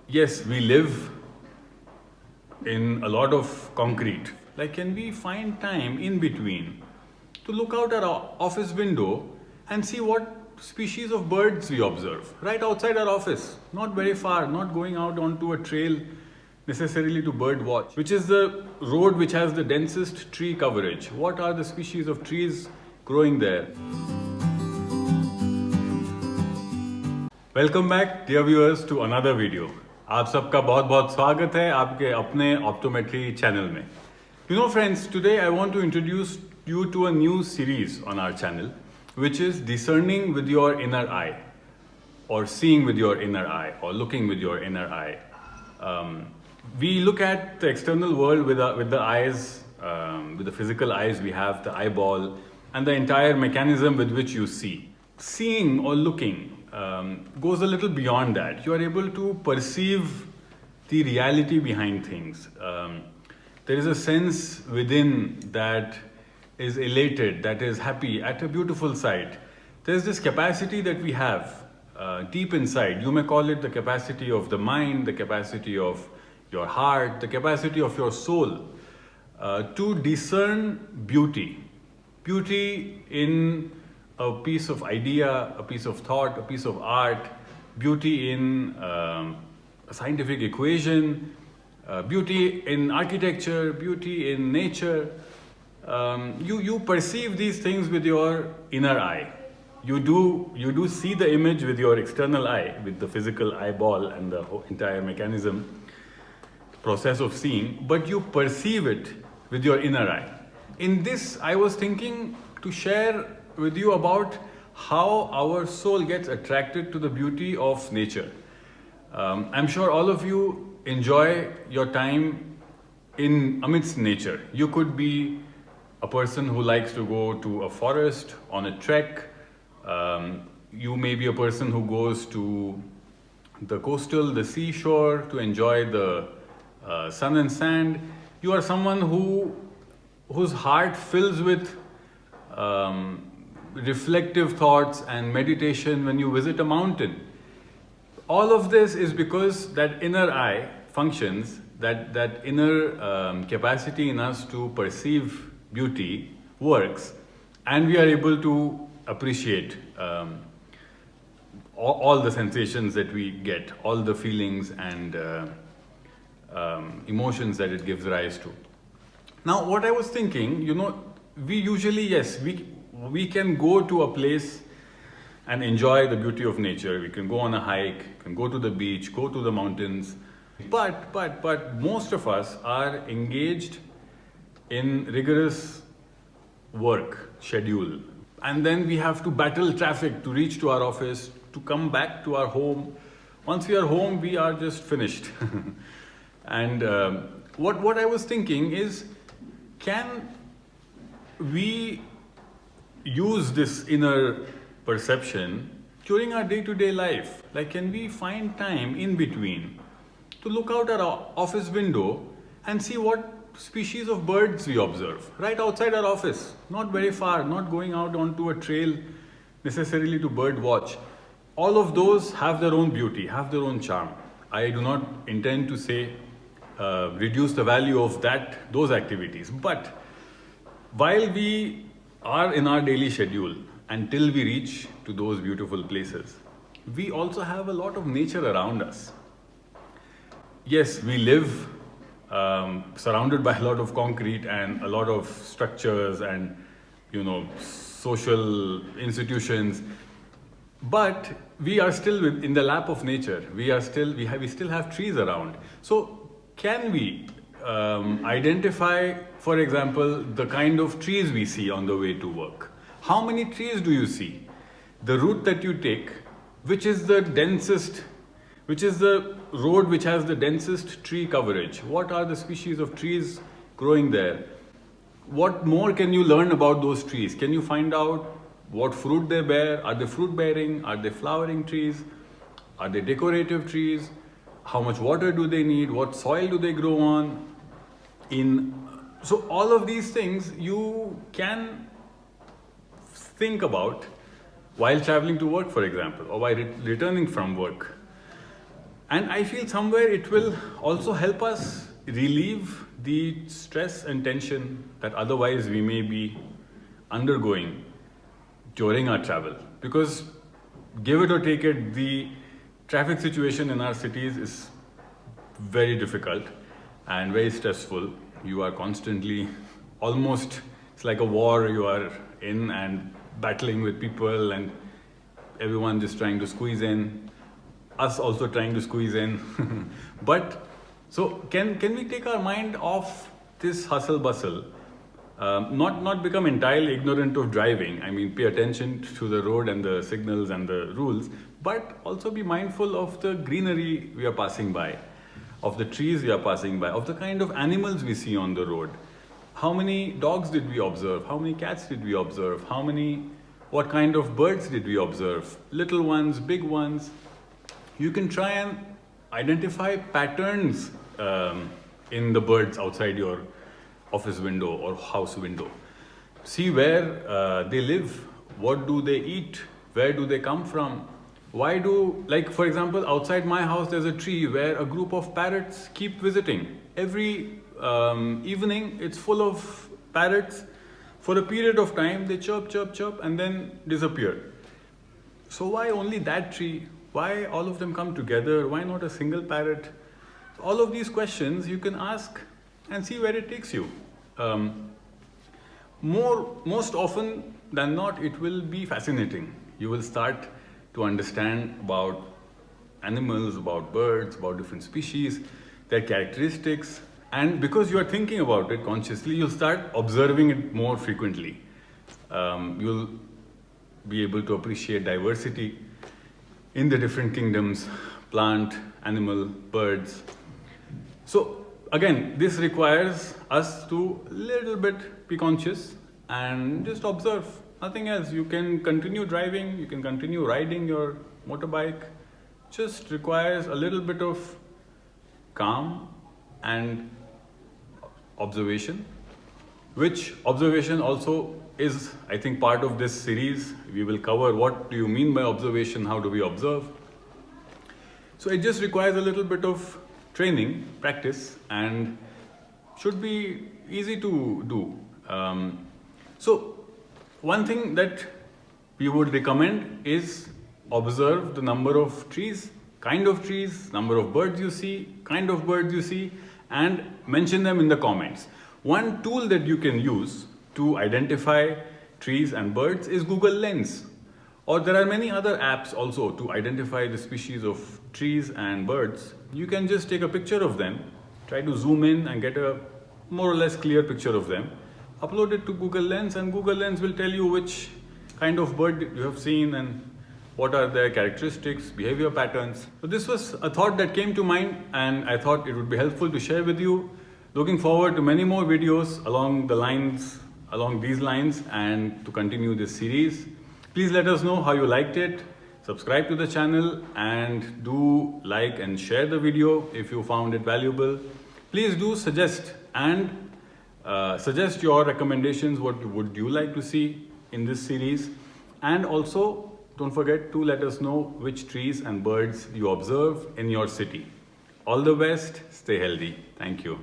Yes, we live in a lot of concrete. Like, can we find time in between to look out our office window and see what species of birds we observe right outside our office? Not very far, not going out onto a trail necessarily to bird watch. Which is the road which has the densest tree coverage? What are the species of trees growing there? Welcome back dear viewers to another video. आप सबका बहुत बहुत स्वागत है आपके अपने optometry channel में। You know friends, today I want to introduce you to a new series on our channel, which is Discerning with your inner eye, or seeing with your inner eye, or looking with your inner eye. We look at the external world with the eyes, with the physical eyes we have, the eyeball, and the entire mechanism with which you see. Seeing or looking goes a little beyond that. You are able to perceive the reality behind things. There is a sense within that is elated, that is happy at a beautiful sight. There's this capacity that we have deep inside. You may call it the capacity of the mind, the capacity of your heart, the capacity of your soul to discern beauty. Beauty in a piece of idea, a piece of thought, a piece of art, beauty in a scientific equation, beauty in architecture, beauty in nature. You perceive these things with your inner eye. You do see the image with your external eye, with the physical eyeball and the entire mechanism, process of seeing, but you perceive it with your inner eye. In this, I was thinking to share with you about how our soul gets attracted to the beauty of nature. I'm sure all of you enjoy your time in amidst nature. You could be a person who likes to go to a forest on a trek. You may be a person who goes to the coastal, the seashore to enjoy the sun and sand. You are someone whose heart fills with reflective thoughts and meditation when you visit a mountain. All of this is because that inner eye functions, that inner capacity in us to perceive beauty works, and we are able to appreciate all the sensations that we get, all the feelings and emotions that it gives rise to. Now, what I was thinking, we usually, yes, we can go to a place and enjoy the beauty of nature. We can go on a hike, can go to the beach, go to the mountains, but most of us are engaged in rigorous work schedule, and then we have to battle traffic to reach to our office, to come back to our home. Once we are home, we are just finished. And what I was thinking is, can we use this inner perception during our day-to-day life? Like, can we find time in between to look out our office window and see what species of birds we observe right outside our office? Not very far, not going out onto a trail necessarily to bird watch. All of those have their own beauty, have their own charm. I do not intend to say reduce the value of those activities, but while we are in our daily schedule until we reach to those beautiful places, we also have a lot of nature around us. Yes, we live surrounded by a lot of concrete and a lot of structures and social institutions, but we are still in the lap of nature. We still have trees around. So can we identify, for example, the kind of trees we see on the way to work? How many trees do you see? The route that you take, which is the road which has the densest tree coverage? What are the species of trees growing there? What more can you learn about those trees? Can you find out what fruit they bear? Are they fruit bearing? Are they flowering trees? Are they decorative trees? How much water do they need? What soil do they grow on? So all of these things you can think about while traveling to work, for example, or while returning from work. And I feel somewhere it will also help us relieve the stress and tension that otherwise we may be undergoing during our travel. Because give it or take it, the traffic situation in our cities is very difficult and very stressful. You are constantly, almost, it's like a war you are in and battling with people and everyone just trying to squeeze in, us also trying to squeeze in. But so can we take our mind off this hustle bustle, not become entirely ignorant of driving. I mean, pay attention to the road and the signals and the rules, but also be mindful of the greenery we are passing by, of the trees we are passing by, of the kind of animals we see on the road. How many dogs did we observe? How many cats did we observe? What kind of birds did we observe? Little ones, big ones. You can try and identify patterns in the birds outside your office window or house window. See where they live, what do they eat, where do they come from. Like for example, outside my house there's a tree where a group of parrots keep visiting. Every evening it's full of parrots. For a period of time they chirp, chirp, chirp and then disappear. So why only that tree? Why all of them come together? Why not a single parrot? All of these questions you can ask and see where it takes you. Most often than not, it will be fascinating. You will start to understand about animals, about birds, about different species, their characteristics. And because you are thinking about it consciously, you'll start observing it more frequently. You'll be able to appreciate diversity in the different kingdoms, plant, animal, birds. So again, this requires us to little bit be conscious and just observe, nothing else. You can continue driving, you can continue riding your motorbike, just requires a little bit of calm and observation, which observation also is, I think, part of this series. We will cover what do you mean by observation, how do we observe. So it just requires a little bit of training, practice, and should be easy to do. So one thing that we would recommend is observe the number of trees, kind of trees, number of birds you see, kind of birds you see, and mention them in the comments. One tool that you can use to identify trees and birds is Google Lens. Or there are many other apps also to identify the species of trees and birds. You can just take a picture of them, try to zoom in and get a more or less clear picture of them, upload it to Google Lens, and Google Lens will tell you which kind of bird you have seen and what are their characteristics, behavior patterns. So this was a thought that came to mind and I thought it would be helpful to share with you. Looking forward to many more videos along these lines and to continue this series. Please let us know how you liked it. Subscribe to the channel and do like and share the video if you found it valuable. Please do suggest your recommendations. What would you like to see in this series? And also don't forget to let us know which trees and birds you observe in your city. All the best. Stay healthy. Thank you.